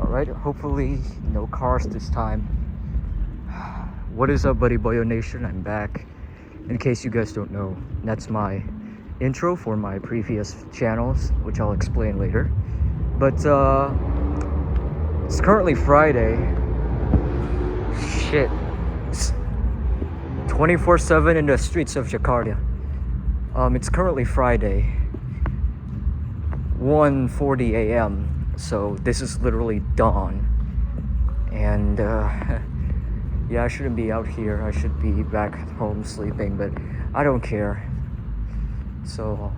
Alright, hopefully no cars this time. What is up, Buddy Boyo Nation? I'm back. In case you guys don't know, that's my intro for my previous channels, which I'll explain later. But it's currently Friday. Shit. It's 24/7 in the streets of Jakarta. It's currently Friday, 1:40 a.m. So this is literally dawn. And yeah, I shouldn't be out here. I should be back at home sleeping, but I don't care. So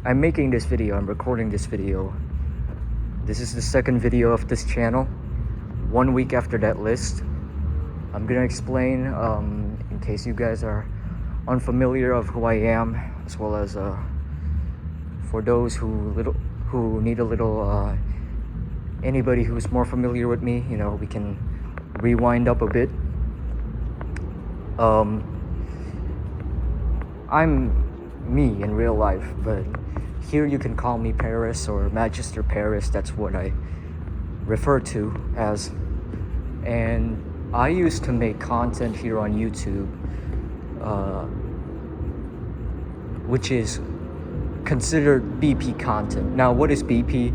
I'm making this video, I'm recording this video. This is the second video of this channel, 1 week after that list. I'm gonna explain, in case you guys are unfamiliar of who I am, as well as for those who need a little, anybody who's more familiar with me, you know, we can rewind up a bit. I'm me in real life, but here you can call me Paris or Magister Paris. That's what I refer to as. And I used to make content here on YouTube, which is considered BP content. Now, what is BP?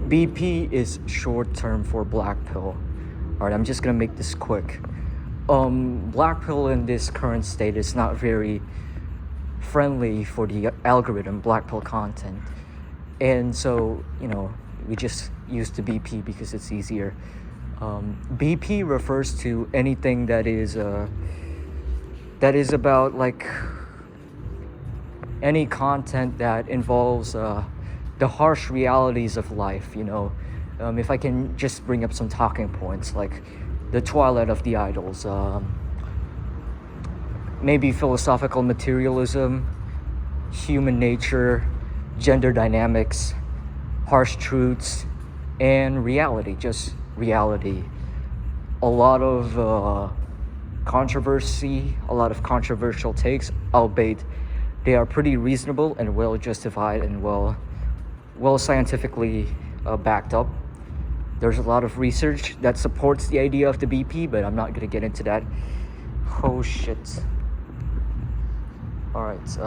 BP is short term for black pill. Alright, I'm just gonna make this quick. Black pill in this current state is not very friendly for the algorithm, black pill content. And so, you know, we just use the BP because it's easier. BP refers to anything that is about, like, any content that involves the harsh realities of life, you know. If I can just bring up some talking points, like the twilight of the idols, maybe philosophical materialism, human nature, gender dynamics, harsh truths, and reality, just reality. A lot of controversy, a lot of controversial takes, albeit they are pretty reasonable and well justified and well scientifically backed up. There's a lot of research that supports the idea of the BP, but I'm not gonna get into that. Oh shit. Alright,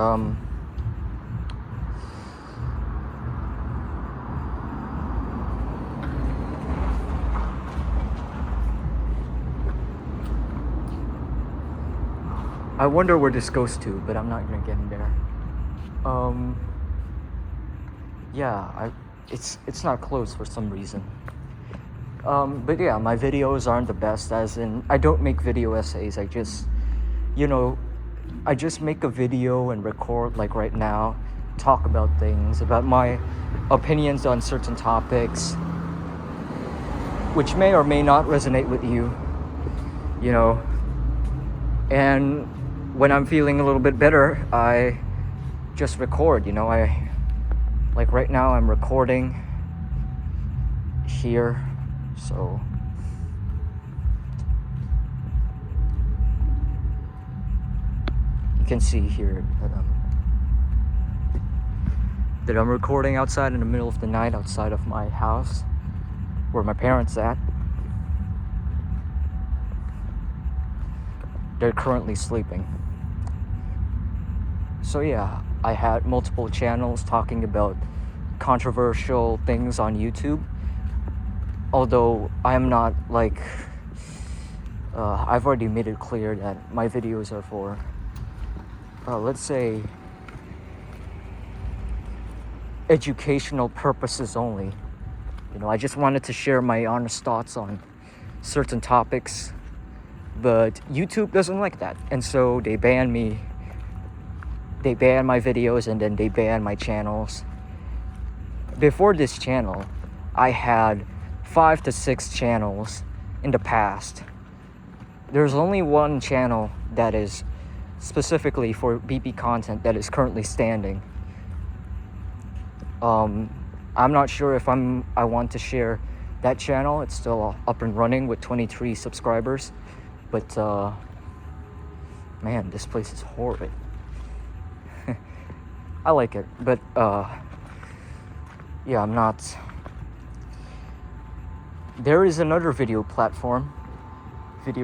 I wonder where this goes to, but I'm not gonna get in there. Yeah, it's not closed for some reason. But yeah, my videos aren't the best, as in, I don't make video essays. I just, you know, I just make a video and record, like right now, talk about things, about my opinions on certain topics, which may or may not resonate with you, you know. And when I'm feeling a little bit better, I just record, you know. Like right now I'm recording here, so you can see here that I'm recording outside in the middle of the night, outside of my house where my parents at. They're currently sleeping. So yeah, I had multiple channels talking about controversial things on YouTube. Although I'm not, like, I've already made it clear that my videos are for, let's say, educational purposes only. You know, I just wanted to share my honest thoughts on certain topics. But YouTube doesn't like that, and so they ban me. They ban my videos, and then they ban my channels. Before this channel, I had 5 to 6 channels in the past. There's only one channel that is specifically for BP content that is currently standing. I'm not sure if I want to share that channel. It's still up and running with 23 subscribers. But, man, this place is horrid. I like it, but, yeah, I'm not there is another video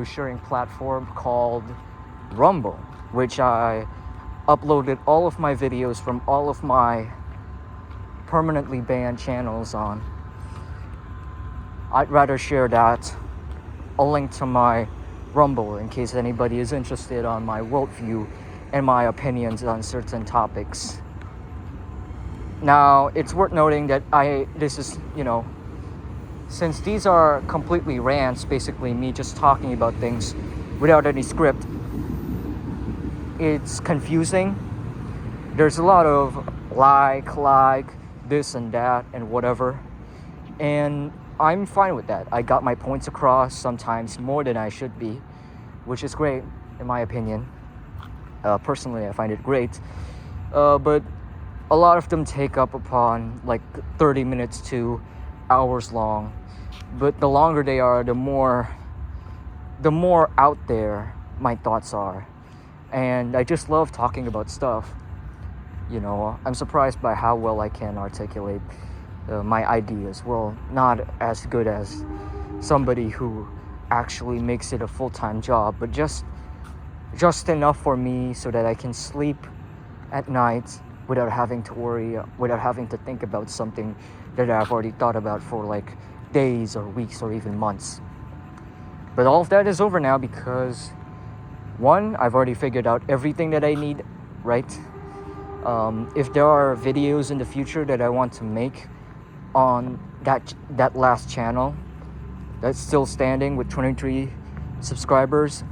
sharing platform called Rumble, which I uploaded all of my videos from all of my permanently banned channels on. I'd rather share that, a link to my Rumble, in case anybody is interested on my worldview and my opinions on certain topics. Now, it's worth noting that since these are completely rants, basically me just talking about things without any script, it's confusing. There's a lot of like, this and that and whatever. And I'm fine with that. I got my points across, sometimes more than I should be, which is great in my opinion. Personally, I find it great. But a lot of them take up upon like 30 minutes to hours long. But the longer they are, the more out there my thoughts are. And I just love talking about stuff. I'm surprised by how well I can articulate my ideas. Well, not as good as somebody who actually makes it a full-time job, but just enough for me so that I can sleep at night without having to worry, without having to think about something that I've already thought about for like days or weeks or even months. But all of that is over now because, one, I've already figured out everything that I need, right? If there are videos in the future that I want to make on that last channel that's still standing with 23 subscribers,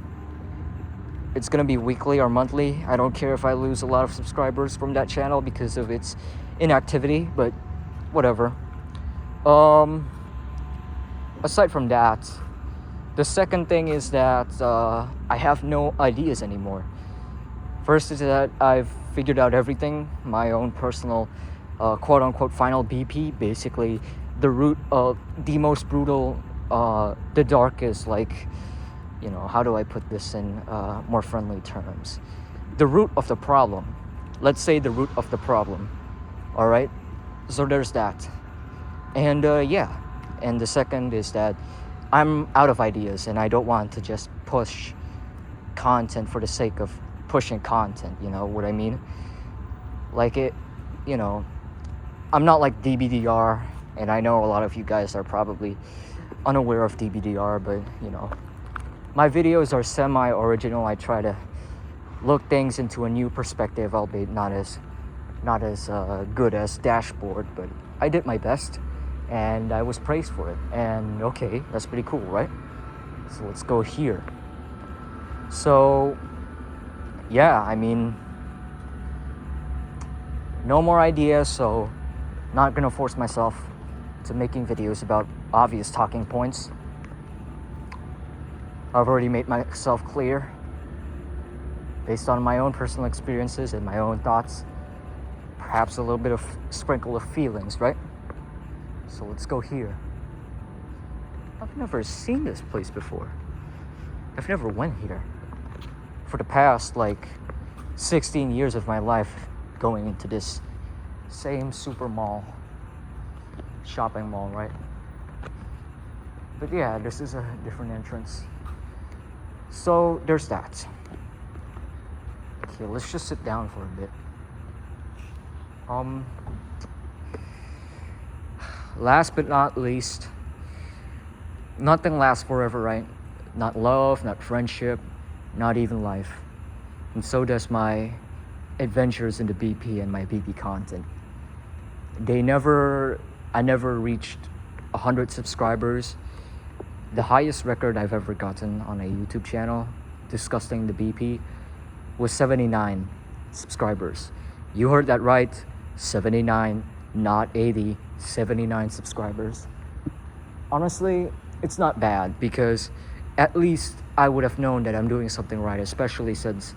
it's gonna be weekly or monthly. I don't care if I lose a lot of subscribers from that channel because of its inactivity, but whatever. Aside from that, the second thing is that I have no ideas anymore. First is that I've figured out everything, my own personal quote-unquote final BP, basically the root of the most brutal, the darkest, like, how do I put this in more friendly terms? The root of the problem. Let's say the root of the problem. All right? So there's that. And and the second is that I'm out of ideas and I don't want to just push content for the sake of pushing content, you know what I mean? Like I'm not like DBDR, and I know a lot of you guys are probably unaware of DBDR, but my videos are semi-original. I try to look things into a new perspective, albeit not as good as Dashboard, but I did my best and I was praised for it. And okay, that's pretty cool, right? So let's go here. So yeah, no more ideas, so not gonna force myself to making videos about obvious talking points. I've already made myself clear based on my own personal experiences and my own thoughts. Perhaps a little bit of sprinkle of feelings, right? So let's go here. I've never seen this place before. I've never went here. For the past 16 years of my life going into this same super mall, shopping mall, right? But yeah, this is a different entrance. So there's that. Okay, let's just sit down for a bit. Last but not least, nothing lasts forever, right? Not love, not friendship, not even life. And so does my adventures in the BP and my BP content. I never reached 100 subscribers. The highest record I've ever gotten on a YouTube channel discussing the BP was 79 subscribers. You heard that right, 79, not 80, 79 subscribers. Honestly, it's not bad because at least I would have known that I'm doing something right, especially since,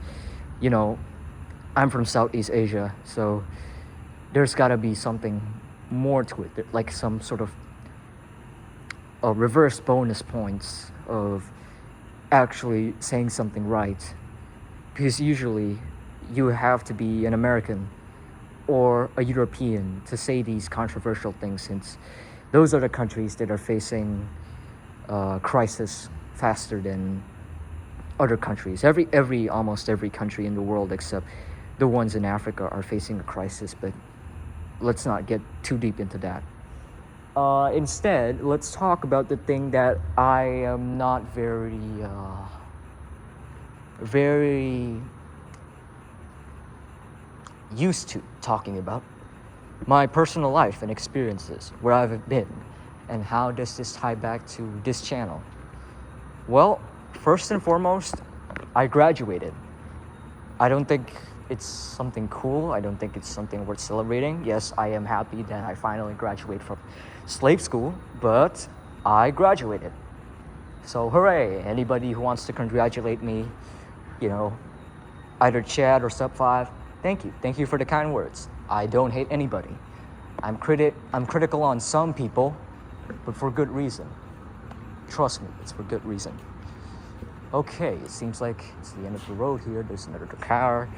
I'm from Southeast Asia, so there's gotta be something more to it, like some sort of reverse bonus points of actually saying something right. Because usually you have to be an American or a European to say these controversial things, since those are the countries that are facing crisis faster than other countries. Almost every country in the world except the ones in Africa are facing a crisis, but let's not get too deep into that. Instead, let's talk about the thing that I am not very used to talking about. My personal life and experiences, where I've been, and how does this tie back to this channel? Well, first and foremost, I graduated. I don't think it's something cool. I don't think it's something worth celebrating. Yes, I am happy that I finally graduated from slave school, but I graduated. So hooray, anybody who wants to congratulate me, either chat or sub5, thank you. Thank you for the kind words. I don't hate anybody. I'm critical on some people, but for good reason. Trust me, it's for good reason. Okay, it seems like it's the end of the road here. There's another car.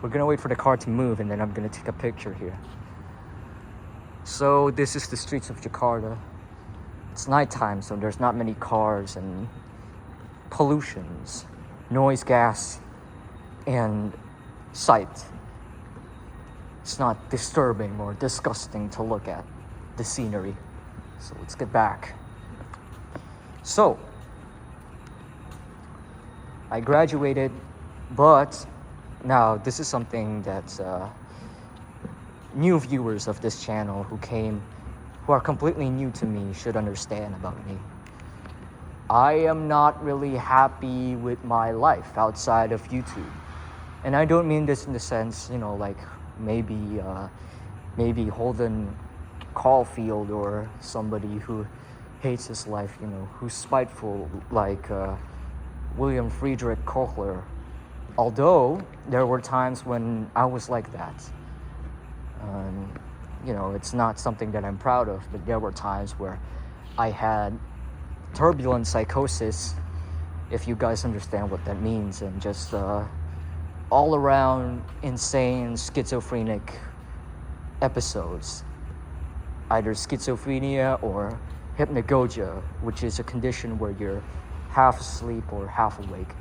We're gonna wait for the car to move and then I'm gonna take a picture here. So this is the streets of Jakarta. It's nighttime, so there's not many cars and pollutions, noise, gas, and sight. It's not disturbing or disgusting to look at the scenery. So let's get back. So, I graduated, but now this is something that new viewers of this channel who are completely new to me should understand about me. I am not really happy with my life outside of YouTube. And I don't mean this in the sense, like maybe Holden Caulfield or somebody who hates his life, who's spiteful like William Friedrich Kohler. Although there were times when I was like that. It's not something that I'm proud of, but there were times where I had turbulent psychosis, if you guys understand what that means, and just all around insane schizophrenic episodes. Either schizophrenia or hypnagogia, which is a condition where you're half asleep or half awake.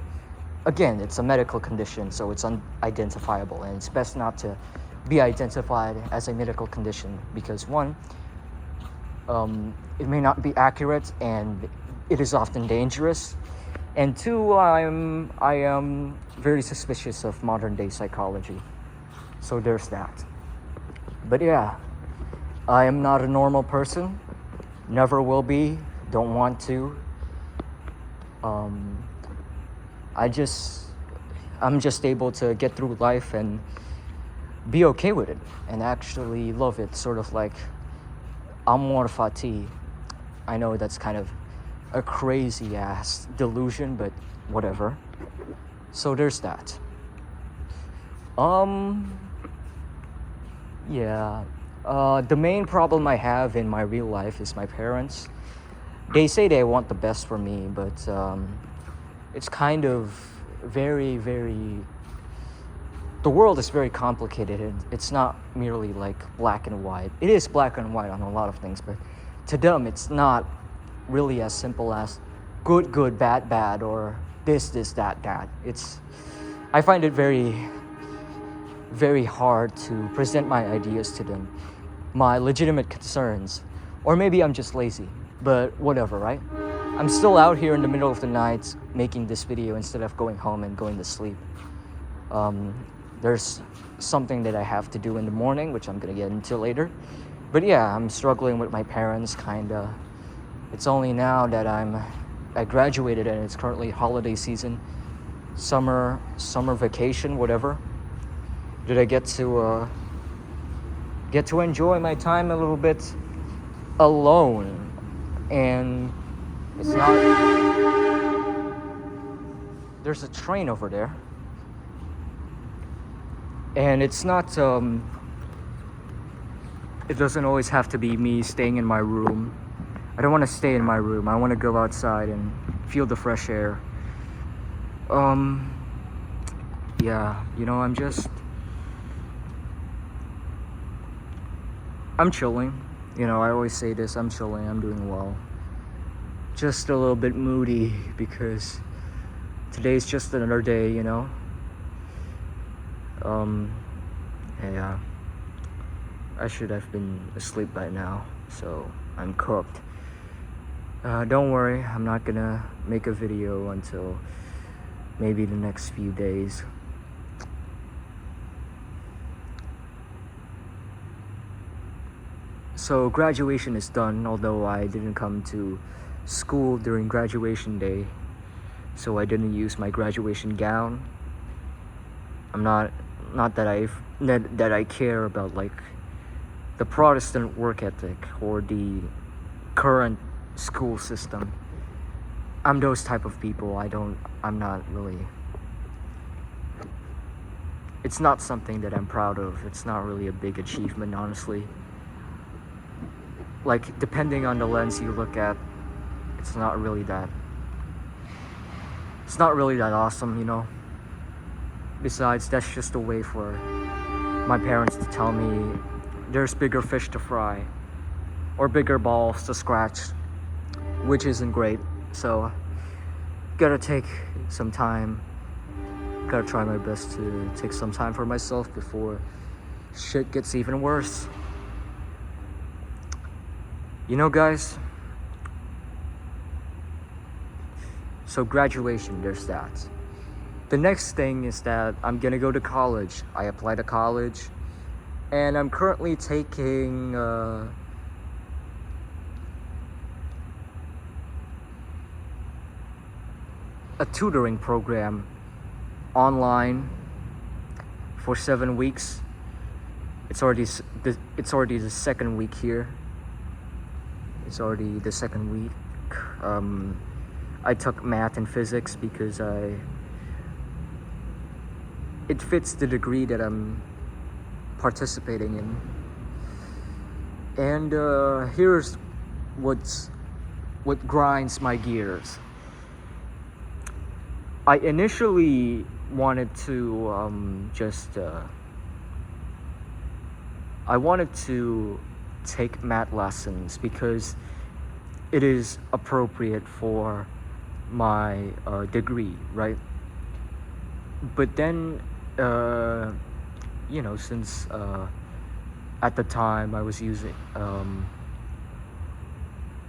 Again, it's a medical condition, so it's unidentifiable, and it's best not to be identified as a medical condition because one, it may not be accurate and it is often dangerous, and two, I am very suspicious of modern day psychology. So there's that. But yeah, I am not a normal person. Never will be. Don't want to. I'm just able to get through life and be okay with it and actually love it. Sort of like amor fati. I know that's kind of a crazy ass delusion, but whatever. So there's that. Yeah. The main problem I have in my real life is my parents. They say they want the best for me, but it's kind of very, very... The world is very complicated, and it's not merely like black and white. It is black and white on a lot of things, but to them it's not really as simple as good, good, bad, bad, or this, that. I find it very, very hard to present my ideas to them, my legitimate concerns, or maybe I'm just lazy, but whatever, right? I'm still out here in the middle of the night making this video instead of going home and going to sleep. There's something that I have to do in the morning, which I'm gonna get into later. But yeah, I'm struggling with my parents, kinda. It's only now that I graduated and it's currently holiday season, summer vacation, whatever. Did I get to enjoy my time a little bit alone, and it's not. There's a train over there. And it's not, it doesn't always have to be me staying in my room. I don't want to stay in my room. I want to go outside and feel the fresh air. Yeah, I'm chilling. You know, I always say this, I'm chilling, I'm doing well. Just a little bit moody because today's just another day, you know. Yeah, I should have been asleep by now, so I'm cooked. Don't worry, I'm not gonna make a video until maybe the next few days. So graduation is done, although I didn't come to school during graduation day, so I didn't use my graduation gown. I'm not that I care about like the Protestant work ethic or the current school system. I'm those type of people. I'm not really, it's not something that I'm proud of. It's not really a big achievement, honestly. Like, depending on the lens you look at, it's not really that awesome, you know. Besides, that's just a way for my parents to tell me there's bigger fish to fry or bigger balls to scratch, which isn't great. So gotta take some time, gotta try my best to take some time for myself before shit gets even worse. You know, guys, so graduation, there's that. The next thing is that I'm gonna go to college. I applied to college, and I'm currently taking a tutoring program online for 7 weeks. It's already the second week here. It's already the second week. I took math and physics because it fits the degree that I'm participating in. And here's what grinds my gears. I initially wanted to I wanted to take math lessons because it is appropriate for my degree, right? But then you know, since at the time I was using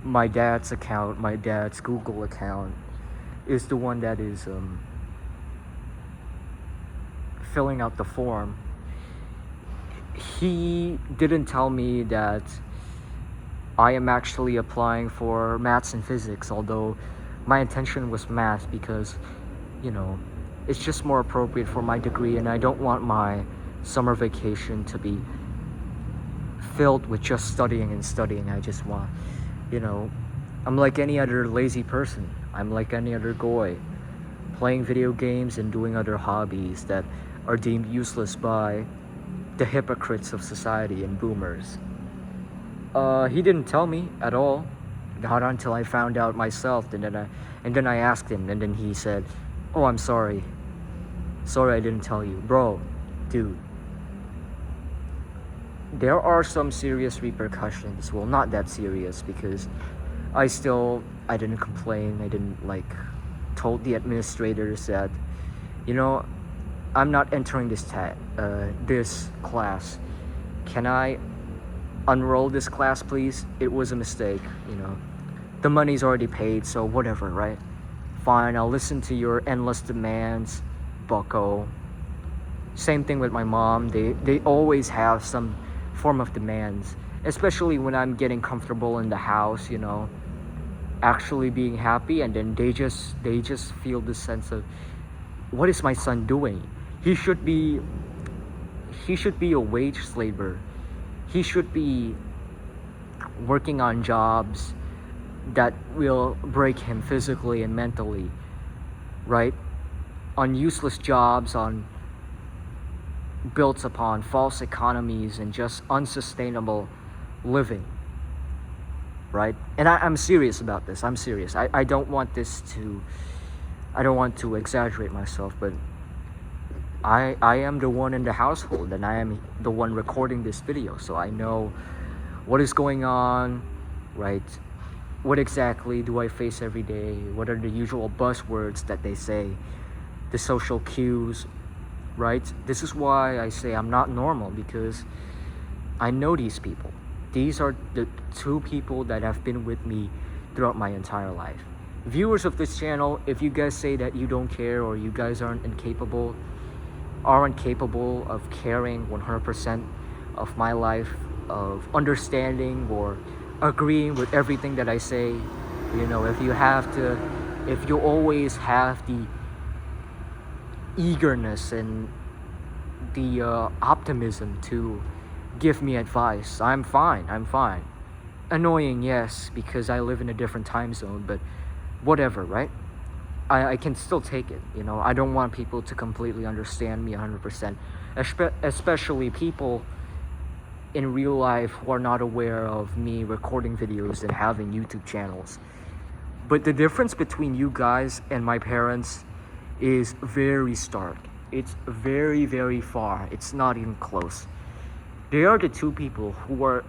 my dad's account, my dad's Google account is the one that is filling out the form. He didn't tell me that I am actually applying for maths and physics, although my intention was math because, you know, it's just more appropriate for my degree, and I don't want my summer vacation to be filled with just studying and studying. I just want, you know, I'm like any other lazy person. I'm like any other goy, playing video games and doing other hobbies that are deemed useless by the hypocrites of society and boomers. He didn't tell me at all, not until I found out myself. And then I asked him, and then he said, "Oh, I'm sorry. Sorry I didn't tell you." Bro, dude, there are some serious repercussions. Well, not that serious because I didn't complain. I didn't told the administrators that, you know, I'm not entering this class. Can I unroll this class, please? It was a mistake, you know. The money's already paid, so whatever, right? Fine, I'll listen to your endless demands, bucko. Same thing with my mom. They always have some form of demands, especially when I'm getting comfortable in the house, you know, actually being happy, and then they just feel the sense of, what is my son doing? He should be a wage slaver. He should be working on jobs that will break him physically and mentally, right? On useless jobs, built upon false economies and just unsustainable living, right? And I'm serious about this. I'm serious. I don't want to exaggerate myself, but I am the one in the household, and I am the one recording this video, so I know what is going on, right? What exactly do I face every day? What are the usual buzzwords that they say? The social cues, right? This is why I say I'm not normal, because I know these people. These are the two people that have been with me throughout my entire life. Viewers of this channel, if you guys say that you don't care or you guys aren't capable of caring 100% of my life, of understanding or agreeing with everything that I say, you know, if you always have the eagerness and the optimism to give me advice, I'm fine. Annoying, yes, because I live in a different time zone, but whatever, right? I can still take it, you know. I don't want people to completely understand me 100%, especially people in real life who are not aware of me recording videos and having YouTube channels. But the difference between you guys and my parents is very stark. It's very, very far. It's not even close. They are the two people who are,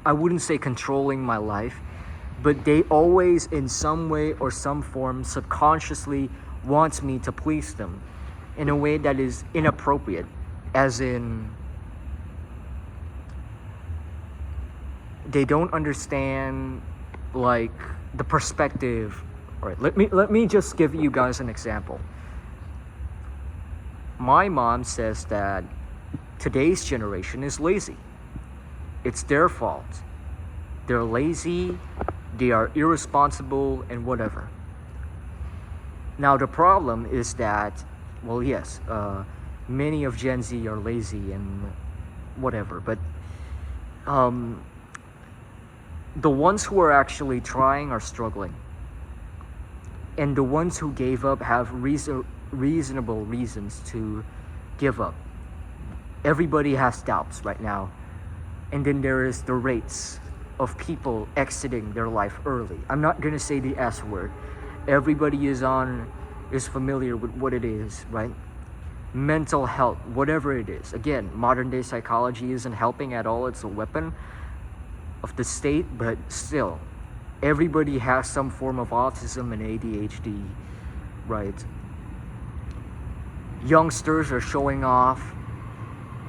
I wouldn't say controlling my life, but they always in some way or some form subconsciously wants me to please them in a way that is inappropriate, as in they don't understand like the perspective. All right, let me just give you guys an example. My mom says that today's generation is lazy. It's their fault. They're lazy, they are irresponsible, and whatever. Now the problem is that, well, yes, many of Gen Z are lazy and whatever, but the ones who are actually trying are struggling. And the ones who gave up have reasonable reasons to give up. Everybody has doubts right now. And then there is the rates of people exiting their life early. I'm not gonna say the S word. Everybody is familiar with what it is, right? Mental health, whatever it is. Again, modern day psychology isn't helping at all. It's a weapon of the state, but still, everybody has some form of autism and ADHD, right? Youngsters are showing off,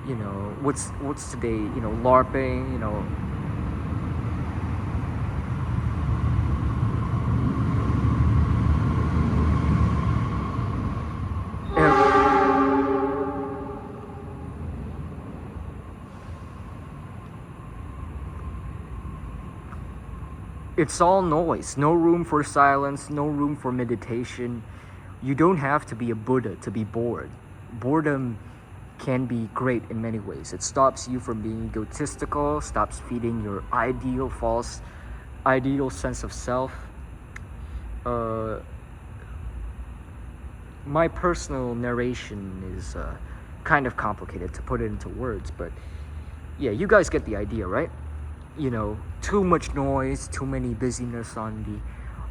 you know, what's today, you know, LARPing, you know. It's all noise, no room for silence, no room for meditation. You don't have to be a Buddha to be bored. Boredom can be great in many ways. It stops you from being egotistical, stops feeding your ideal sense of self. My personal narration is kind of complicated to put it into words, but yeah, you guys get the idea, right? You know, too much noise, too many busyness on the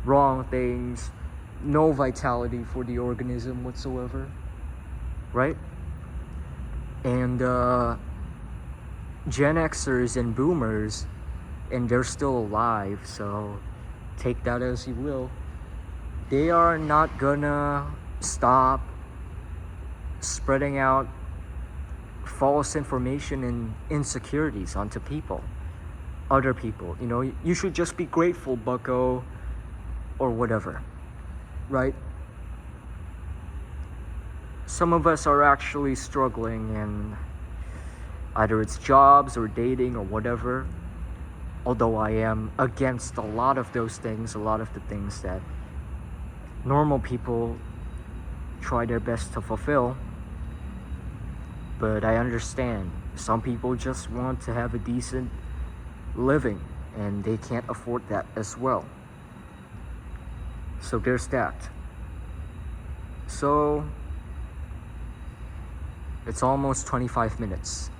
wrong things, no vitality for the organism whatsoever, right? And Gen Xers and Boomers, and they're still alive, so take that as you will. They are not gonna stop spreading out false information and insecurities onto other people. You know, you should just be grateful, bucko, or whatever, right? Some of us are actually struggling, and either it's jobs or dating or whatever. Although I am against a lot of those things, a lot of the things that normal people try their best to fulfill. But I understand some people just want to have a decent living, and they can't afford that as well. So there's that. So it's almost 25 minutes.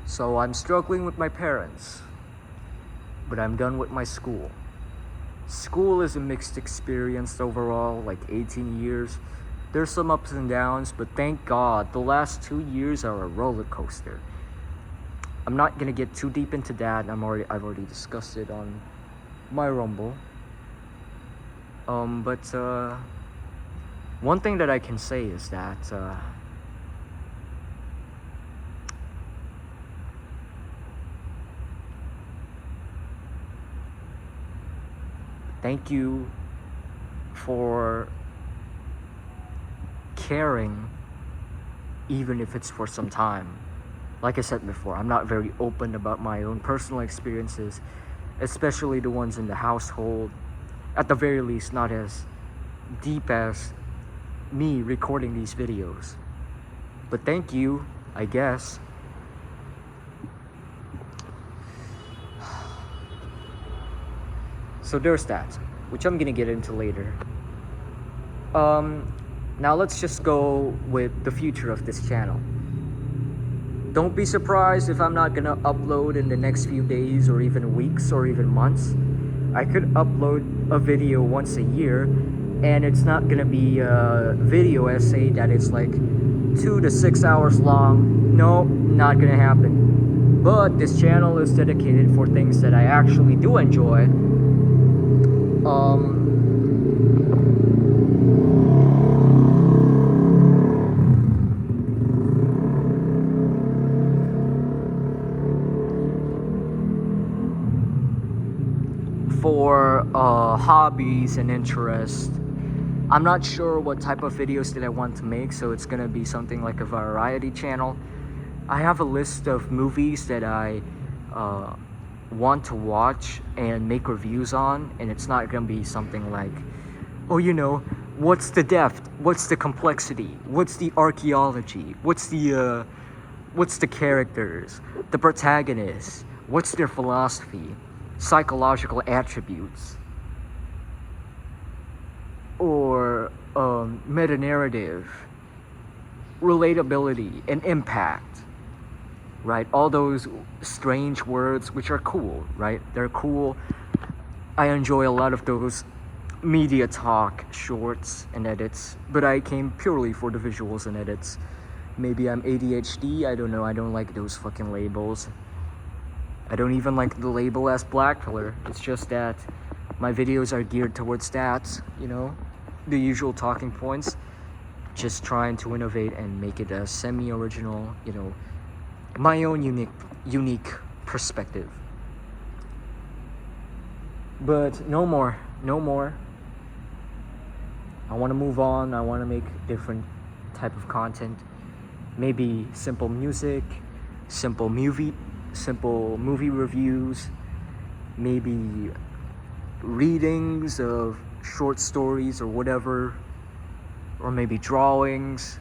So I'm struggling with my parents, but I'm done with my school. School is a mixed experience overall, like 18 years. There's some ups and downs, but thank God the last 2 years are a roller coaster. I'm not gonna get too deep into that. I've already discussed it on my Rumble. But one thing that I can say is that thank you for caring, even if it's for some time. Like I said before, I'm not very open about my own personal experiences, especially the ones in the household. At the very least, not as deep as me recording these videos. But thank you, I guess. So there's that, which I'm gonna get into later. Now let's just go with the future of this channel. Don't be surprised if I'm not gonna upload in the next few days or even weeks or even months. I could upload a video once a year, and it's not gonna be a video essay that is like 2 to 6 hours long. No, not gonna happen. But this channel is dedicated for things that I actually do enjoy. For hobbies and interests. I'm not sure what type of videos that I want to make, so it's gonna be something like a variety channel. I have a list of movies that I want to watch and make reviews on, and it's not gonna be something like, oh, you know, what's the depth, what's the complexity, what's the archaeology, what's the characters, the protagonists, what's their philosophy, psychological attributes, or meta-narrative, relatability, and impact, right? All those strange words which are cool, right? They're cool. I enjoy a lot of those media talk shorts and edits, but I came purely for the visuals and edits. Maybe I'm ADHD, I don't know, I don't like those fucking labels. I don't even like the label as black pillar. It's just that my videos are geared towards that, you know, the usual talking points. Just trying to innovate and make it a semi-original, you know, my own unique perspective. But no more. I want to move on. I want to make different type of content. Maybe simple music, simple movie reviews, maybe readings of short stories or whatever, or maybe drawings.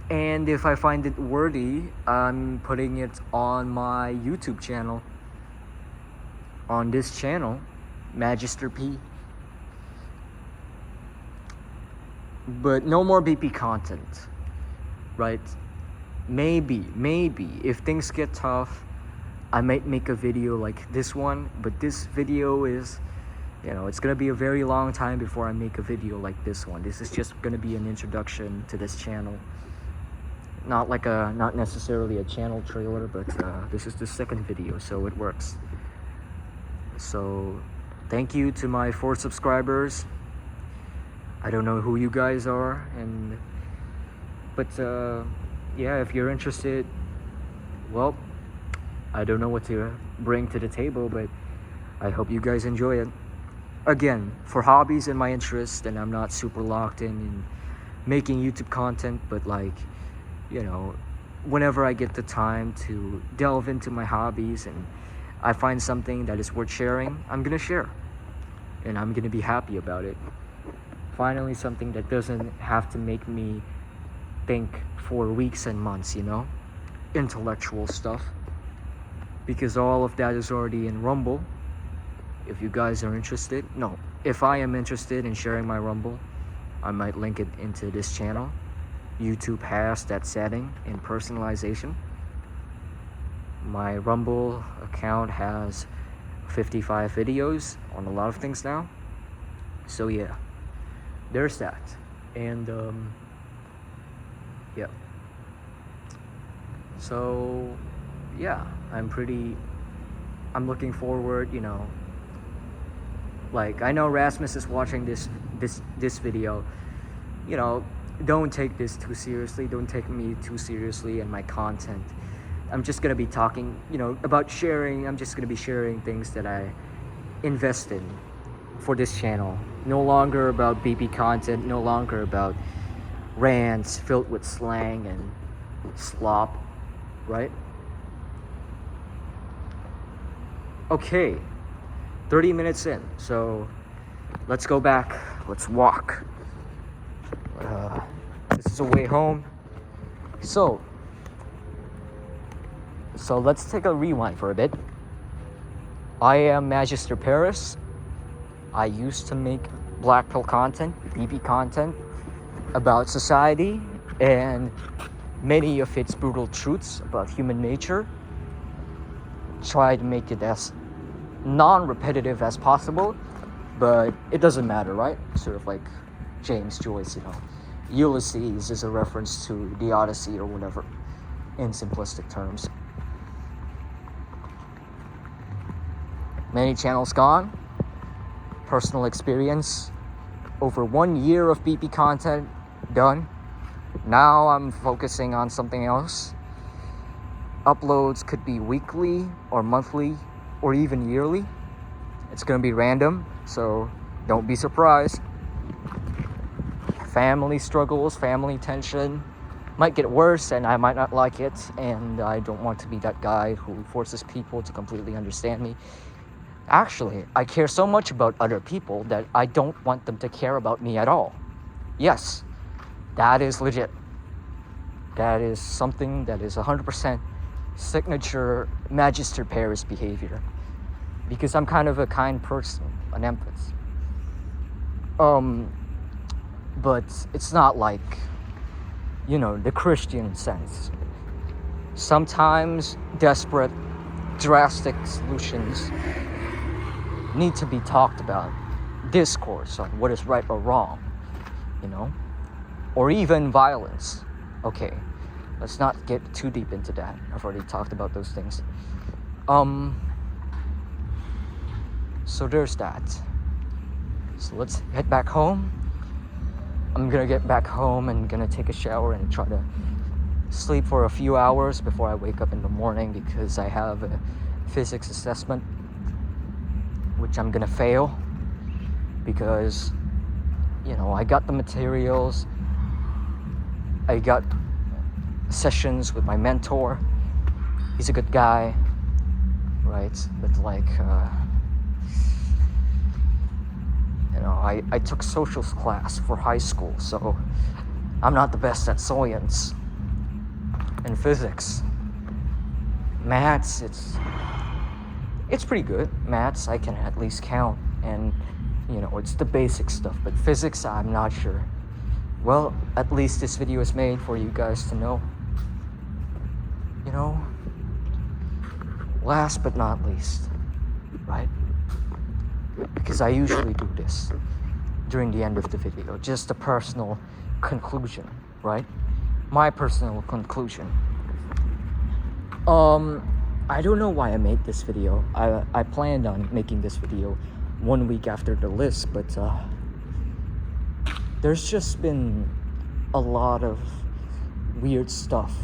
And if I find it worthy, I'm putting it on my YouTube channel, on this channel, Magister P. But no more BP content, right? Maybe if things get tough, I might make a video like this one, but this video is, you know, it's gonna be a very long time before I make a video like this one. This is just gonna be an introduction to this channel. Not necessarily a channel trailer, but this is the second video, so it works. So thank you to my 4 subscribers. I don't know who you guys are, but yeah, if you're interested, well, I don't know what to bring to the table, but I hope you guys enjoy it. Again, for hobbies and my interests, and I'm not super locked in making YouTube content, but like, you know, whenever I get the time to delve into my hobbies and I find something that is worth sharing, I'm gonna share, and I'm gonna be happy about it. Finally, something that doesn't have to make me think for weeks and months, you know, intellectual stuff, because all of that is already in Rumble. If you guys are interested, no, if I am interested in sharing my Rumble, I might link it into this channel. YouTube has that setting in personalization. My Rumble account has 55 videos on a lot of things now, so yeah, there's that. And yeah, so yeah, I'm looking forward, like, I know Rasmus is watching this video. Don't take this too seriously, don't take me too seriously and my content. I'm just gonna be talking, about sharing. I'm just gonna be sharing things that I invest in for this channel. No longer about BP content, no longer about rants filled with slang and slop, right? Okay, 30 minutes in, so let's go back, let's walk. This is a way home. So let's take a rewind for a bit. I am Magister Paris. I used to make black pill content, BP content, about society and many of its brutal truths about human nature. Try to make it as non-repetitive as possible, but it doesn't matter, right? Sort of like James Joyce, Ulysses is a reference to the Odyssey or whatever, in simplistic terms. Many channels gone, personal experience, over 1 year of BP content done. Now I'm focusing on something else. Uploads could be weekly or monthly or even yearly. It's gonna be random, so don't be surprised. Family struggles, family tension might get worse, and I might not like it, and I don't want to be that guy who forces people to completely understand me. Actually, I care so much about other people that I don't want them to care about me at all. Yes, that is legit. That is something that is 100% signature Magister Paris behavior. Because I'm kind of a kind person, an empath. But it's not like, the Christian sense. Sometimes desperate, drastic solutions need to be talked about. Discourse on what is right or wrong, or even violence. Okay, let's not get too deep into that. I've already talked about those things. So there's that. So let's head back home. I'm gonna get back home and gonna take a shower and try to sleep for a few hours before I wake up in the morning, because I have a physics assessment which I'm gonna fail, because I got the materials, I got sessions with my mentor. He's a good guy, right? But like I took socials class for high school, so I'm not the best at science and physics. Maths, it's pretty good. Maths, I can at least count, and it's the basic stuff. But physics, I'm not sure. Well, at least this video is made for you guys to know. Last but not least, right? Because I usually do this during the end of the video, just a personal conclusion, right? My personal conclusion. I don't know why I made this video. I planned on making this video 1 week after the list, but there's just been a lot of weird stuff.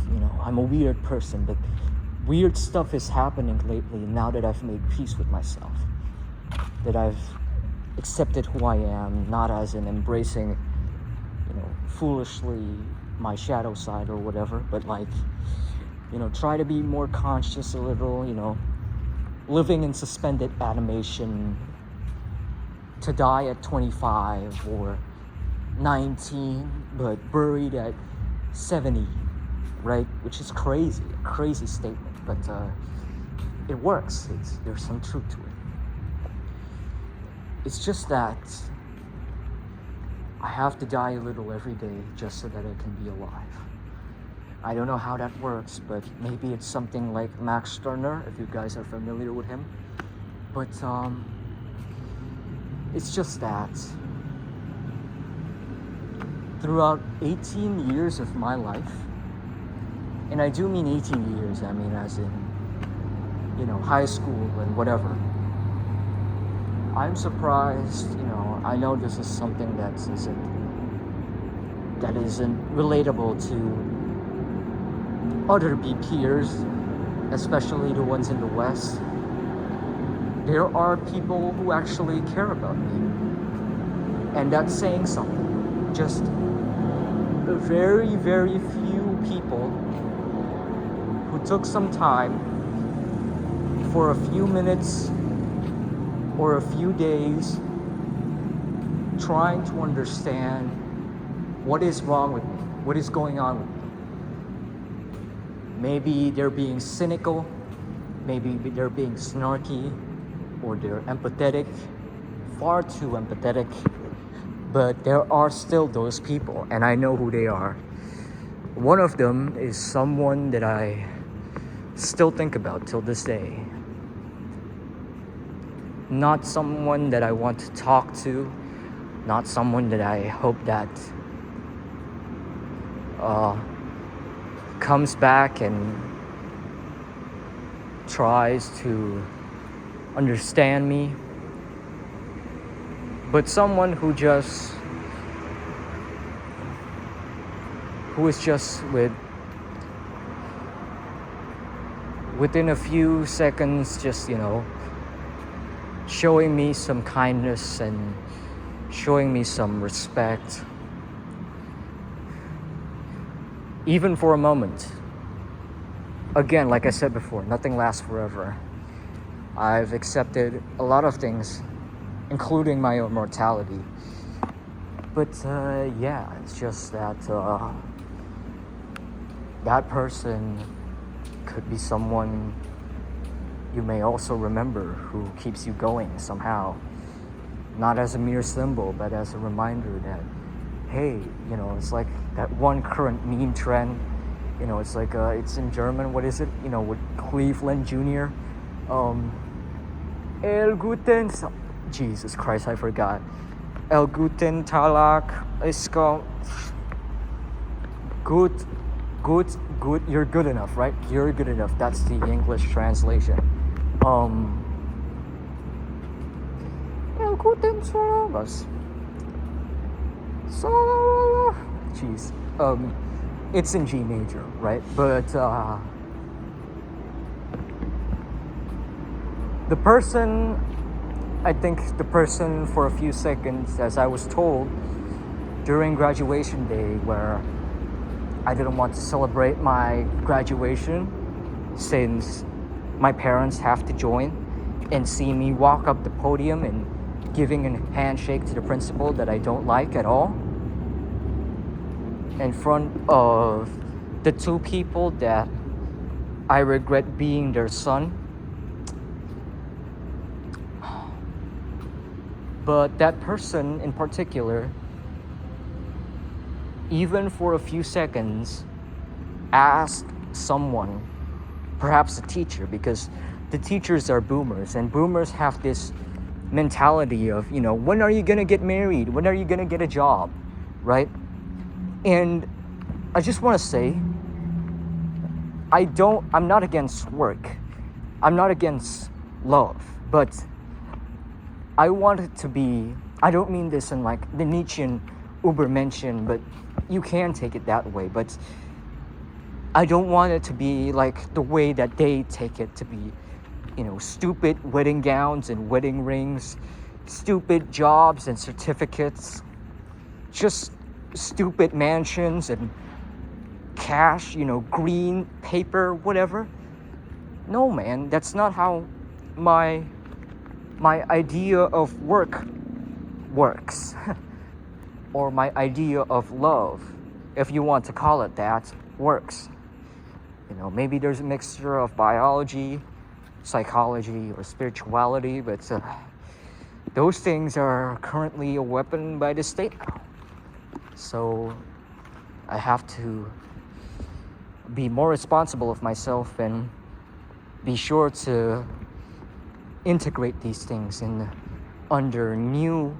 I'm a weird person, but weird stuff is happening lately now that I've made peace with myself, that I've accepted who I am, not as in embracing, foolishly my shadow side or whatever, but like, try to be more conscious a little, living in suspended animation, to die at 25 or 19, but buried at 70, right? Which is crazy, a crazy statement, but it works. There's some truth to it. It's just that I have to die a little every day just so that I can be alive. I don't know how that works, but maybe it's something like Max Stirner, if you guys are familiar with him. But it's just that throughout 18 years of my life, and I do mean 18 years, I mean as in high school and whatever. I'm surprised, I know this is something that isn't relatable to other B peers, especially the ones in the West. There are people who actually care about me, and that's saying something. Just very, very few people who took some time for a few minutes or a few days trying to understand what is wrong with me, what is going on with me. Maybe they're being cynical, maybe they're being snarky, or they're empathetic, far too empathetic, but there are still those people, and I know who they are. One of them is someone that I still think about till this day. Not someone that I want to talk to, not someone that I hope that comes back and tries to understand me, but someone who is just within a few seconds, just showing me some kindness and showing me some respect, even for a moment. Again, like I said before, nothing lasts forever. I've accepted a lot of things, including my own mortality. But it's just that that person could be someone you may also remember who keeps you going somehow. Not as a mere symbol, but as a reminder that, hey, it's like that one current meme trend. It's like, it's in German, what is it? With Cleveland Jr. El Guten... Jesus Christ, I forgot. El Guten Tag ist good, you're good enough, right? You're good enough. That's the English translation. El Guten Tag. Jeez. It's in G major, right? But the person for a few seconds, as I was told during graduation day, where I didn't want to celebrate my graduation since my parents have to join, and see me walk up the podium and giving a handshake to the principal that I don't like at all, in front of the two people that I regret being their son. But that person in particular, even for a few seconds, asked someone, perhaps a teacher, because the teachers are boomers, and boomers have this mentality of, when are you gonna get married? When are you gonna get a job? Right? And I just want to say, I'm not against work. I'm not against love, but I want it to be, I don't mean this in like the Nietzschean Übermenschen, but you can take it that way, but I don't want it to be like the way that they take it to be, stupid wedding gowns and wedding rings, stupid jobs and certificates, just stupid mansions and cash, green paper, whatever. No, man, that's not how my idea of work works. Or my idea of love, if you want to call it that, works. Maybe there's a mixture of biology, psychology, or spirituality, but those things are currently a weapon by the state now. So I have to be more responsible of myself and be sure to integrate these things under new,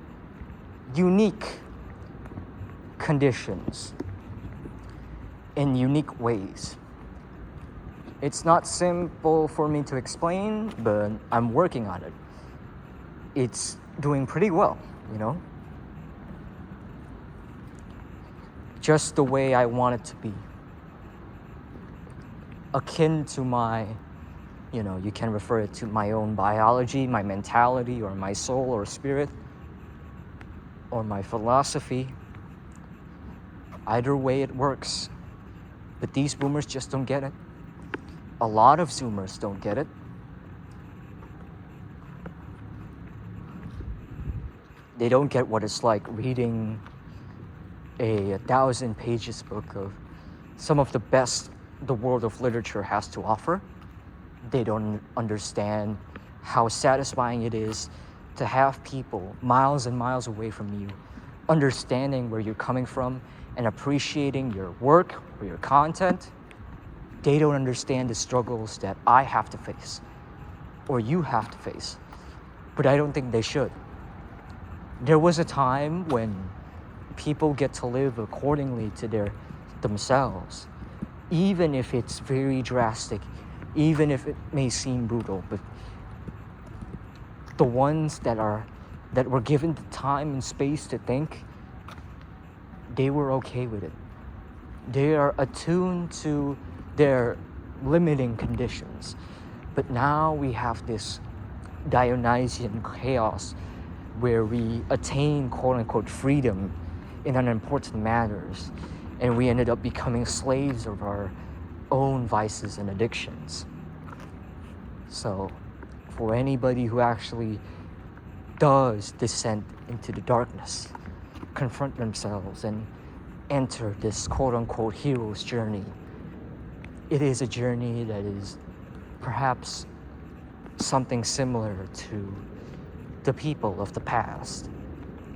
unique conditions, in unique ways. It's not simple for me to explain, but I'm working on it. It's doing pretty well, you know? Just the way I want it to be. Akin to my, you know, you can refer it to my own biology, my mentality, or my soul or spirit, or my philosophy. Either way it works. But these boomers just don't get it. A lot of Zoomers don't get it. They don't get what it's like reading a 1,000 pages book of some of the best the world of literature has to offer. They don't understand how satisfying it is to have people miles and miles away from you understanding where you're coming from and appreciating your work or your content. They don't understand the struggles that I have to face or you have to face, but I don't think they should. There was a time when people get to live accordingly to themselves, even if it's very drastic, even if it may seem brutal, but the ones that were given the time and space to think, they were okay with it. They are attuned to their limiting conditions. But now we have this Dionysian chaos where we attain quote-unquote freedom in unimportant matters, and we ended up becoming slaves of our own vices and addictions. So for anybody who actually does descend into the darkness, confront themselves and enter this quote-unquote hero's journey, it is a journey that is perhaps something similar to the people of the past.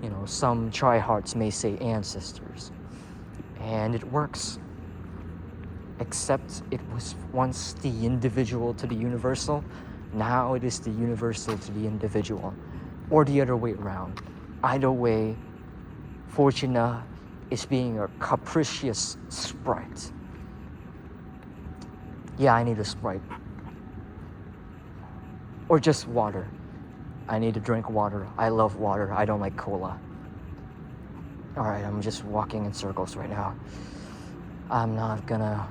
You know, some tryhards may say ancestors. And it works. Except it was once the individual to the universal. Now it is the universal to the individual. Or the other way around. Either way, Fortuna is being a capricious sprite. Yeah, I need a Sprite. Or just water. I need to drink water. I love water. I don't like cola. Alright, I'm just walking in circles right now. I'm not gonna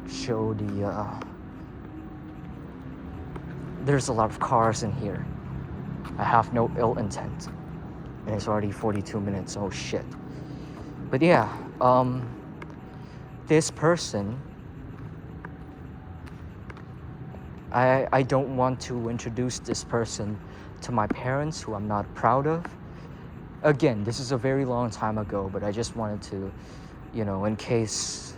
show there's a lot of cars in here. I have no ill intent. And it's already 42 minutes, oh shit. But yeah, this person, I don't want to introduce this person to my parents, who I'm not proud of. Again, this is a very long time ago, but I just wanted to, you know, in case,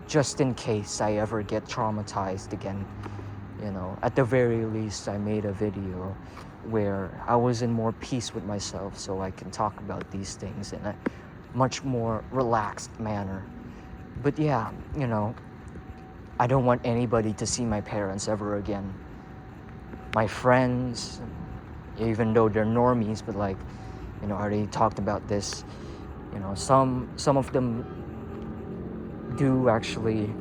just in case I ever get traumatized again, you know, at the very least I made a video where I was in more peace with myself so I can talk about these things in a much more relaxed manner. But yeah, you know, I don't want anybody to see my parents ever again. My friends, even though they're normies, but like, you know, I already talked about this. You know, some of them do actually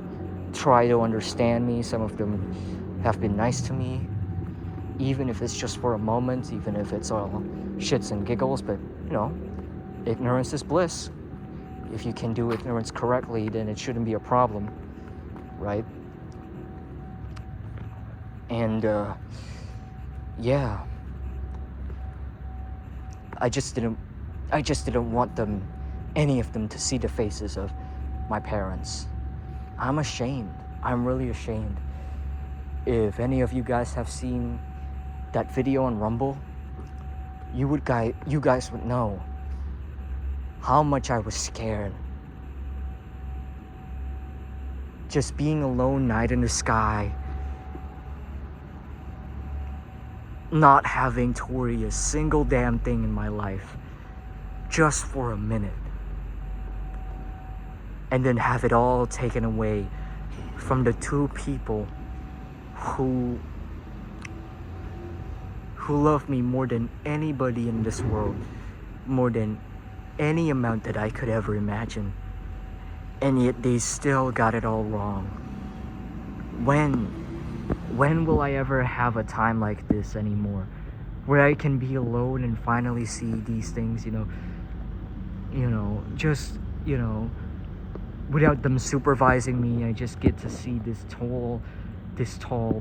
try to understand me. Some of them have been nice to me, even if it's just for a moment, even if it's all shits and giggles. But, you know, ignorance is bliss. If you can do ignorance correctly, then it shouldn't be a problem, right? And yeah, I just didn't want any of them to see the faces of my parents. I'm ashamed. I'm really ashamed. If any of you guys have seen that video on Rumble, you guys would know how much I was scared. Just being alone, night in the sky, not having to worry a single damn thing in my life, just for a minute, and then have it all taken away from the two people who love me more than anybody in this world, more than any amount that I could ever imagine. and yet they still got it all wrong. When will I ever have a time like this anymore, where I can be alone and finally see these things, just, without them supervising me. I just get to see this tall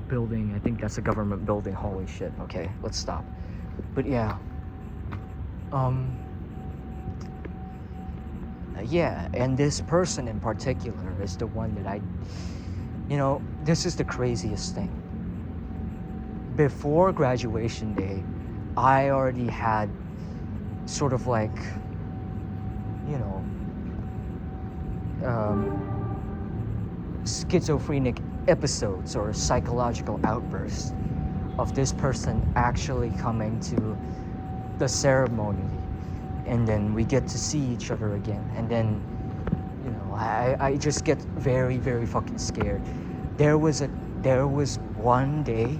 building. I think that's a government building. Holy shit. Okay, let's stop. But yeah, and this person in particular is the one that this is the craziest thing. Before graduation day, I already had sort of like, schizophrenic episodes or psychological outbursts of this person actually coming to the ceremony, and then we get to see each other again, and then I just get very, very fucking scared. There was one day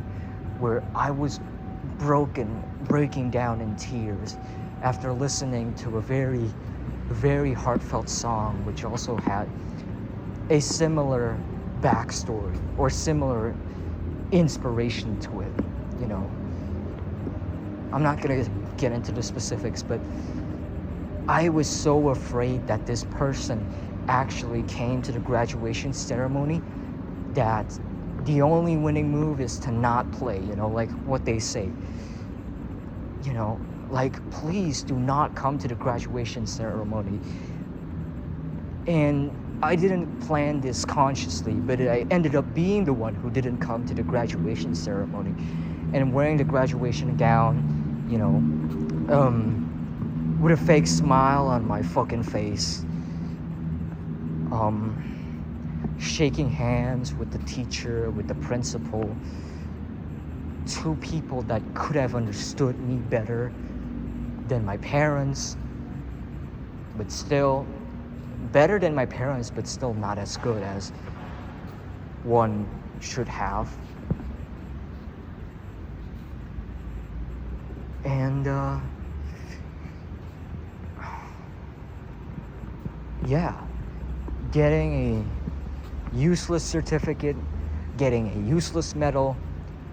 where I was breaking down in tears after listening to a very, very heartfelt song, which also had a similar backstory or similar inspiration to it. I'm not gonna get into the specifics, but I was so afraid that this person actually came to the graduation ceremony that the only winning move is to not play, like what they say. Like, please do not come to the graduation ceremony. And I didn't plan this consciously, but I ended up being the one who didn't come to the graduation ceremony. And wearing the graduation gown, with a fake smile on my fucking face. Shaking hands with the teacher, with the principal. Two people that could have understood me better than my parents, but still better than my parents, but still not as good as one should have. And getting a useless certificate, getting a useless medal.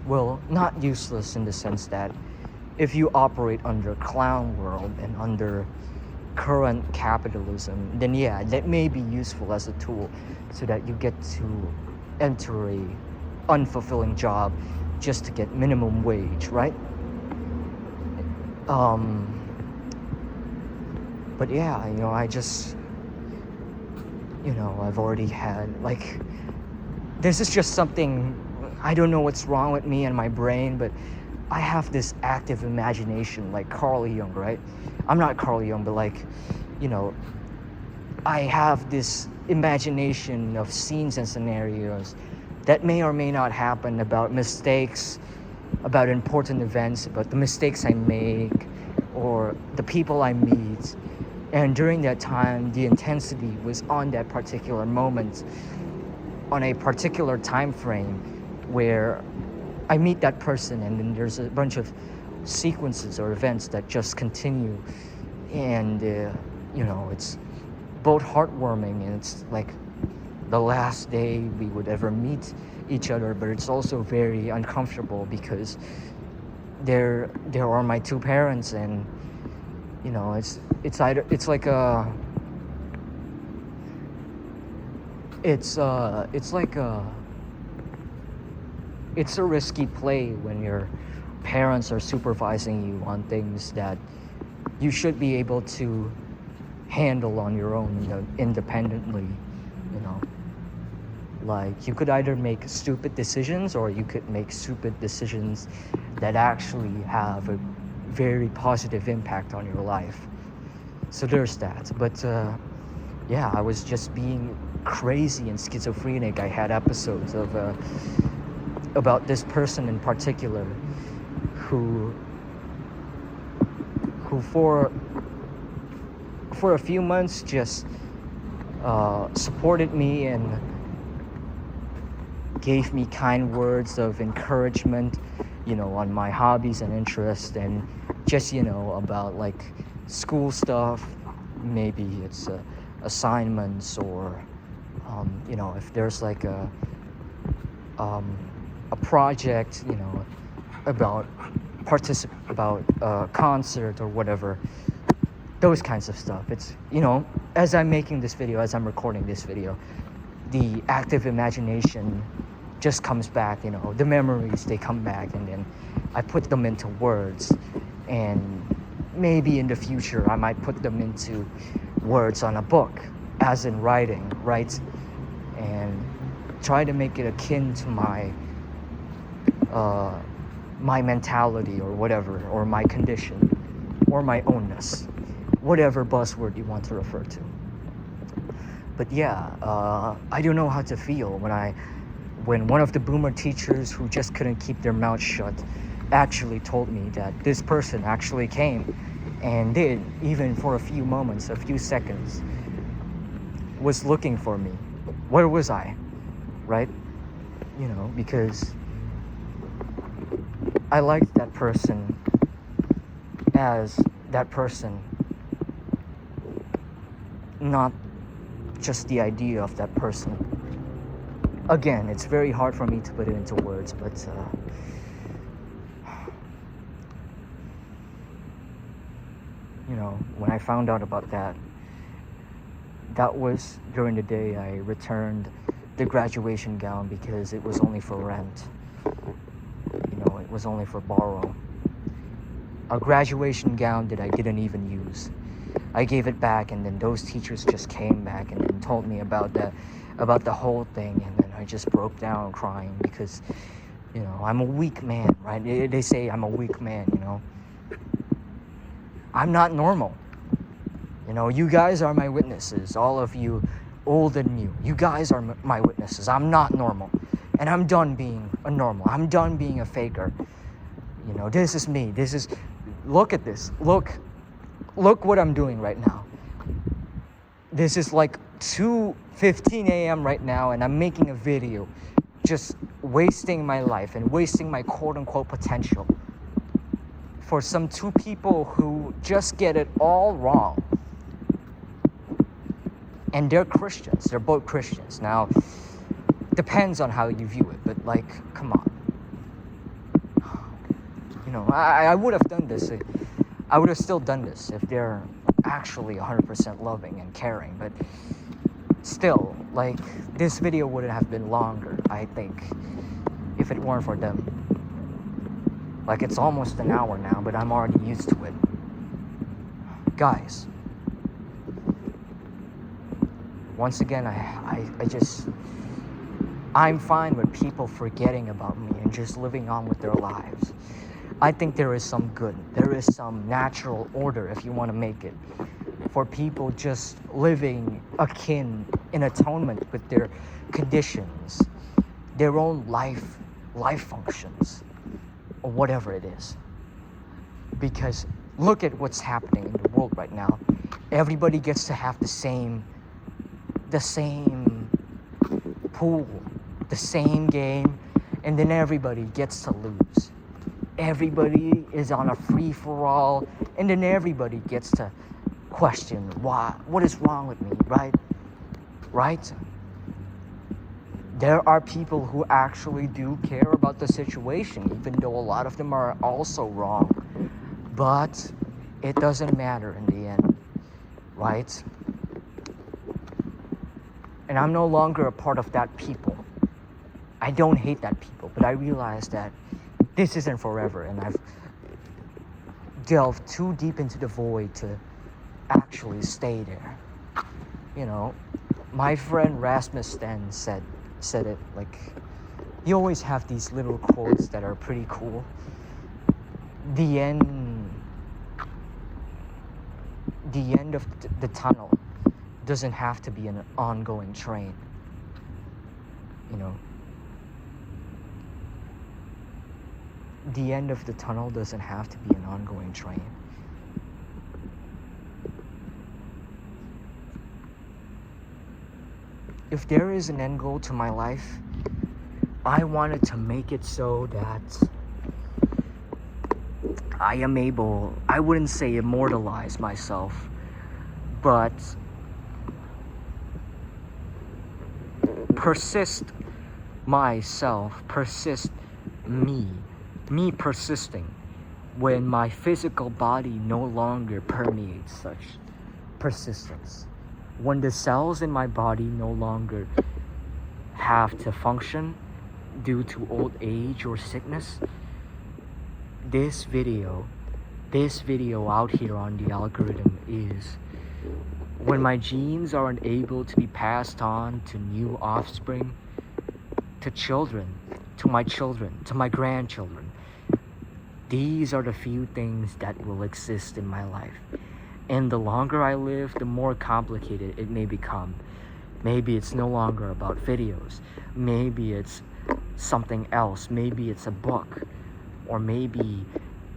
Well, not useless in the sense that if you operate under clown world and under current capitalism, then that may be useful as a tool so that you get to enter a unfulfilling job just to get minimum wage, right? But I just, I've already had, this is just something, I don't know what's wrong with me and my brain, but I have this active imagination like Carl Jung, right? I'm not Carl Jung, but I have this imagination of scenes and scenarios that may or may not happen, about mistakes, about important events, about the mistakes I make, or the people I meet. And during that time, the intensity was on that particular moment, on a particular time frame where I meet that person, and then there's a bunch of sequences or events that just continue. And, it's both heartwarming, and it's like the last day we would ever meet each other, but it's also very uncomfortable because there are my two parents, and it's a risky play when your parents are supervising you on things that you should be able to handle on your own, independently. Like, you could either make stupid decisions, or you could make stupid decisions that actually have a very positive impact on your life. So there's that. But I was just being crazy and schizophrenic. I had episodes of about this person in particular who for a few months just supported me and gave me kind words of encouragement, on my hobbies and interests, and just, about like school stuff. Maybe it's assignments or You know, if there's like a project, you know, about about a concert or whatever, those kinds of stuff. It's, you know, as I'm making this video, as I'm recording this video, the active imagination just comes back, you know, the memories, they come back, and then I put them into words, and maybe in the future I might put them into words on a book, as in writing, right? And try to make it akin to my mentality or whatever, or my condition, or my ownness, whatever buzzword you want to refer to. But yeah, I don't know how to feel when one of the boomer teachers who just couldn't keep their mouth shut actually told me that this person actually came and did, even for a few moments, a few seconds, was looking for me. Where was I? Right? You know, because I liked that person as that person, not just the idea of that person. Again, it's very hard for me to put it into words, but you know, when I found out about that, that was during the day I returned the graduation gown because it was only for rent. You know, it was only for borrow. A graduation gown that I didn't even use. I gave it back, and then those teachers just came back and then told me about the whole thing, and then I just broke down crying because, you know, I'm a weak man, right? They say I'm a weak man, you know. I'm not normal. You know, you guys are my witnesses, all of you old and new. You guys are my witnesses. I'm not normal. And I'm done being a normal. I'm done being a faker. You know, this is me. Look at this. Look what I'm doing right now. This is like 2:15 a.m. right now, and I'm making a video just wasting my life and wasting my quote-unquote potential for some two people who just get it all wrong. And they're Christians. They're both Christians. Now, depends on how you view it, but like, come on. You know, I would have done this. I would have still done this if they're actually 100% loving and caring, but still, like, this video wouldn't have been longer, I think, if it weren't for them. Like, it's almost an hour now, but I'm already used to it. Guys, once again, I'm fine with people forgetting about me and just living on with their lives. I think there is some good, there is some natural order, if you want to make it, for people just living akin in atonement with their conditions, their own life functions, or whatever it is. Because look at what's happening in the world right now. Everybody gets to have the same pool, the same game, and then everybody gets to lose. Everybody is on a free-for-all, and then everybody gets to question what is wrong with me, right? There are people who actually do care about the situation, even though a lot of them are also wrong. But it doesn't matter in the end, right? And I'm no longer a part of that people. I don't hate that people, but I realize that this isn't forever, and I've delved too deep into the void to actually stay there. You know, my friend Rasmus Sten said it, like, you always have these little quotes that are pretty cool. The end of the tunnel doesn't have to be an ongoing train. You know, the end of the tunnel doesn't have to be an ongoing train. If there is an end goal to my life, I wanted to make it so that I am able, I wouldn't say immortalize myself, but persist myself, persist me persisting when my physical body no longer permeates such persistence, when the cells in my body no longer have to function due to old age or sickness. This video out here on the algorithm is when my genes are unable to be passed on to new offspring, to children, to my grandchildren. These are the few things that will exist in my life. And the longer I live, the more complicated it may become. Maybe it's no longer about videos. Maybe it's something else. Maybe it's a book. Or maybe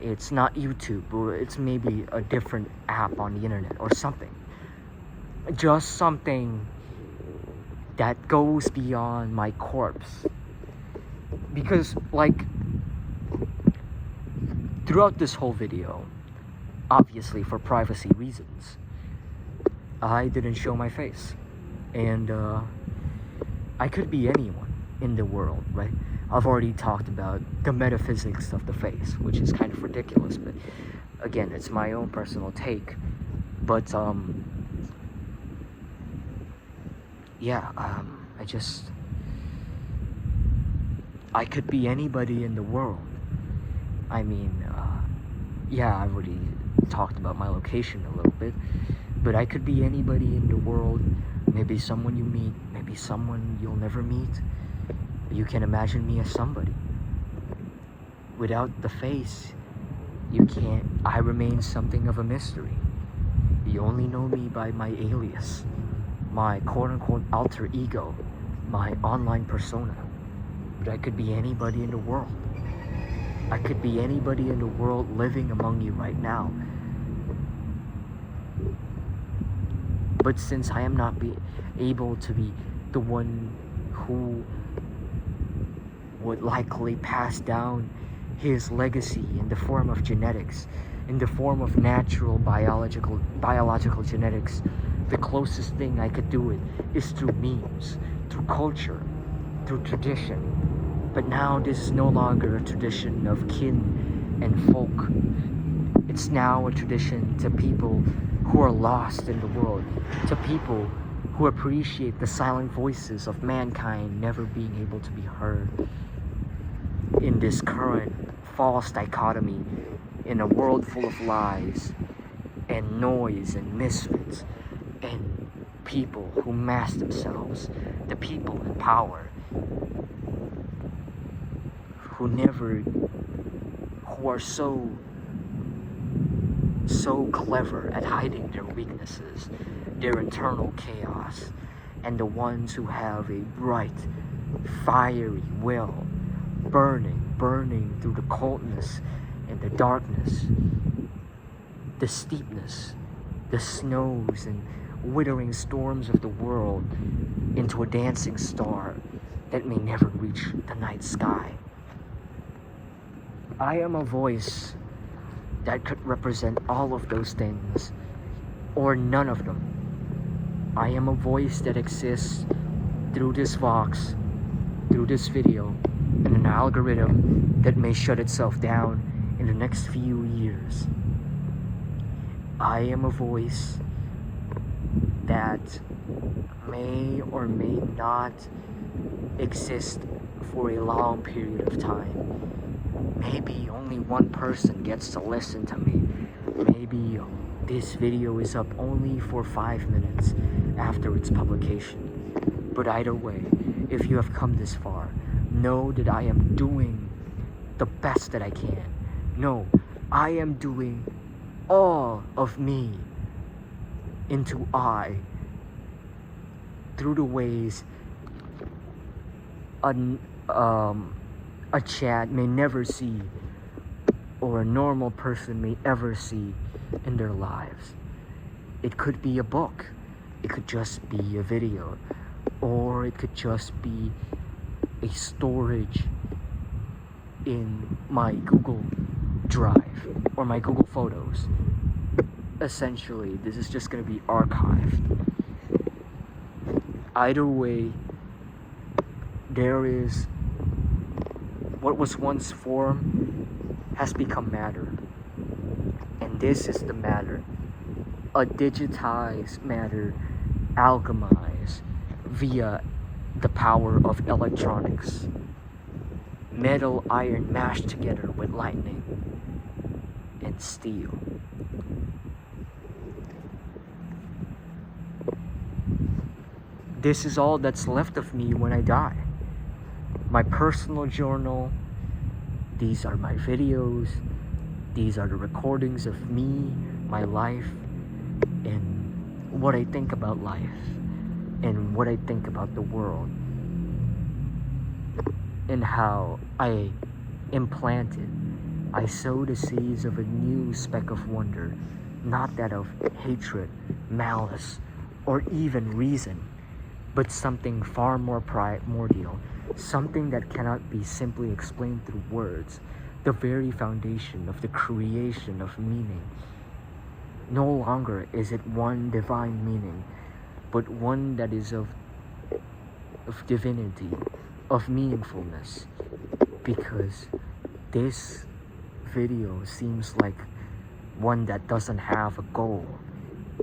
it's not YouTube. Or it's maybe a different app on the internet or something. Just something that goes beyond my corpse. Because, like, throughout this whole video, obviously for privacy reasons, I didn't show my face. And I could be anyone in the world, right? I've already talked about the metaphysics of the face, which is kind of ridiculous, but again, it's my own personal take. But I could be anybody in the world. I mean, I've already talked about my location a little bit, but I could be anybody in the world. Maybe someone you meet, maybe someone you'll never meet. You can imagine me as somebody. Without the face, I remain something of a mystery. You only know me by my alias, my quote-unquote alter ego, my online persona. But I could be anybody in the world. I could be anybody in the world living among you right now. But since I am not able to be the one who would likely pass down his legacy in the form of genetics, in the form of natural biological genetics, the closest thing I could do it is through memes, through culture, through tradition. But now this is no longer a tradition of kin and folk. It's now a tradition to people who are lost in the world, to people who appreciate the silent voices of mankind never being able to be heard. In this current false dichotomy, in a world full of lies and noise and misfits and people who mask themselves, the people in power who are so clever at hiding their weaknesses, their internal chaos, and the ones who have a bright, fiery will, burning through the coldness and the darkness, the steepness, the snows and withering storms of the world into a dancing star that may never reach the night sky. I am a voice that could represent all of those things, or none of them. I am a voice that exists through this Vox, through this video, and an algorithm that may shut itself down in the next few years. I am a voice that may or may not exist for a long period of time. Maybe only one person gets to listen to me. Maybe this video is up only for 5 minutes after its publication. But either way, if you have come this far, know that I am doing the best that I can. No, I am doing all of me into I through the ways a Chad may never see, or a normal person may ever see in their lives. It could be a book, it could just be a video, or it could just be a storage in my Google Drive or my Google Photos. Essentially, this is just going to be archived. Either way, there is what was once form has become matter. And this is the matter. A digitized matter alchemized via the power of electronics. Metal iron mashed together with lightning and steel. This is all that's left of me when I die. My personal journal. These are my videos. These are the recordings of me, my life, and what I think about life, and what I think about the world, and how I implanted, I sowed the seeds of a new speck of wonder, not that of hatred, malice, or even reason, but something far more primordial, something that cannot be simply explained through words, the very foundation of the creation of meaning. No longer is it one divine meaning, but one that is of divinity, of meaningfulness, because this video seems like one that doesn't have a goal.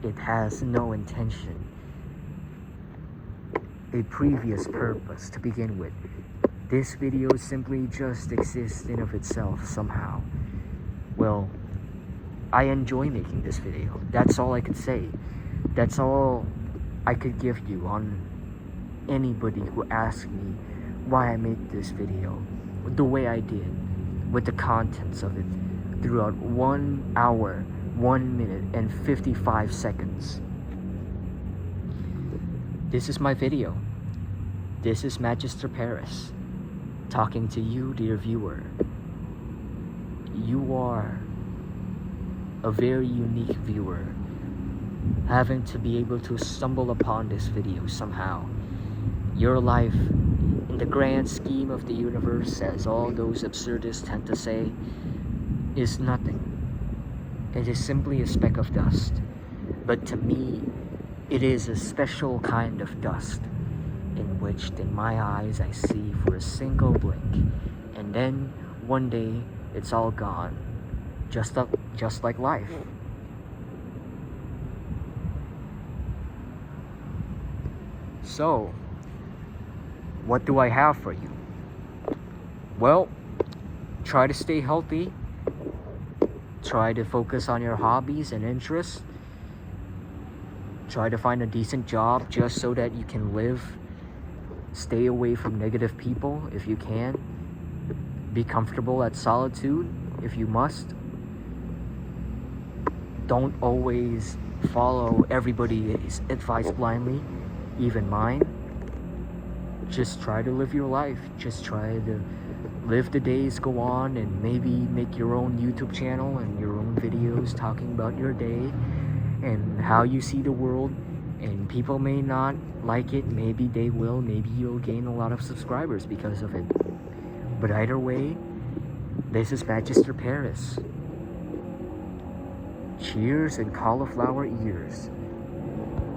It has no intention, a previous purpose to begin with. This video simply just exists in of itself somehow. Well, I enjoy making this video. That's all I could say. That's all I could give you on anybody who asks me why I made this video the way I did, with the contents of it throughout 1 hour, 1 minute, and 55 seconds. This is my video. This is Magister Paris, talking to you, dear viewer. You are a very unique viewer, having to be able to stumble upon this video somehow. Your life, in the grand scheme of the universe, as all those absurdists tend to say, is nothing. It is simply a speck of dust. But to me, it is a special kind of dust, in which in my eyes I see for a single blink, and then one day it's all gone, just like life. So, what do I have for you? Well, try to stay healthy. Try to focus on your hobbies and interests. Try to find a decent job just so that you can live. Stay away from negative people if you can. Be comfortable at solitude if you must. Don't always follow everybody's advice blindly, even mine. Just try to live your life. Just try to live the days go on, and maybe make your own YouTube channel and your own videos talking about your day and how you see the world. And people may not like it, maybe they will, maybe you'll gain a lot of subscribers because of it. But either way, this is Magister Paris. Cheers and cauliflower ears.